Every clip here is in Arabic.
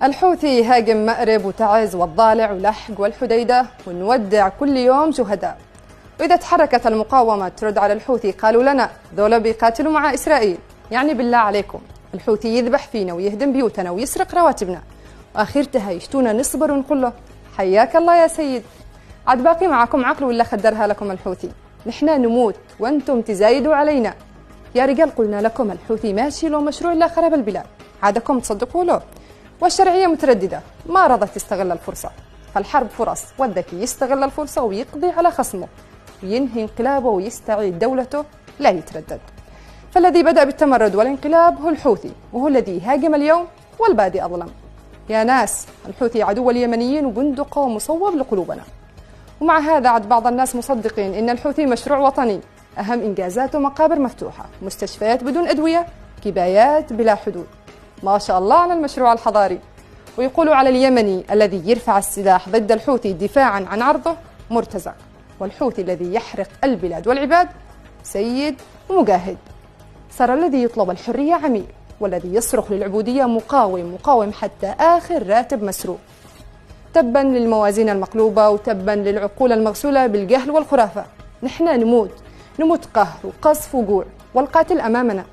الحوثي هاجم مأرب وتعز والضالع ولحق والحديدة، ونودع كل يوم شهداء. وإذا تحركت المقاومة ترد على الحوثي قالوا لنا ذولا بيقاتلوا مع إسرائيل. يعني بالله عليكم، الحوثي يذبح فينا ويهدم بيوتنا ويسرق رواتبنا، وآخرتها يشتونا نصبر ونقول له حياك الله يا سيد. عاد باقي معكم عقل ولا خدرها لكم الحوثي؟ نحنا نموت وانتم تزايدوا علينا. يا رجال قلنا لكم الحوثي ماشي له مشروع إلا خرب البلاد، عادكم تصدقوا له؟ والشرعية مترددة، ما رضت تستغل الفرصة. فالحرب فرص، والذكي يستغل الفرصة ويقضي على خصمه وينهي انقلابه ويستعيد دولته، لا يتردد. فالذي بدأ بالتمرد والانقلاب هو الحوثي، وهو الذي هاجم اليوم والبادئ أظلم. يا ناس، الحوثي عدو اليمنيين وبندقه مصوب لقلوبنا. ومع هذا عد بعض الناس مصدقين إن الحوثي مشروع وطني، أهم إنجازاته مقابر مفتوحة، مستشفيات بدون أدوية، كبايات بلا حدود. ما شاء الله على المشروع الحضاري. ويقولوا على اليمني الذي يرفع السلاح ضد الحوثي دفاعا عن عرضه مرتزق، والحوثي الذي يحرق البلاد والعباد سيد ومجاهد. صار الذي يطلب الحرية عميل، والذي يصرخ للعبودية مقاوم حتى آخر راتب مسروق. تبا للموازين المقلوبة، وتبا للعقول المغسولة بالجهل والخرافة. نحن نموت قهر وقصف وجوع، والقاتل أمامنا.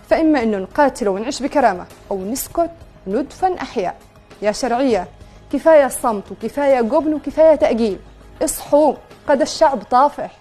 فإما أنه نقاتل ونعيش بكرامة، أو نسكت ندفن أحياء. يا شرعية، كفاية الصمت وكفاية جبن وكفاية تأجيل. اصحوا، قد الشعب طافح.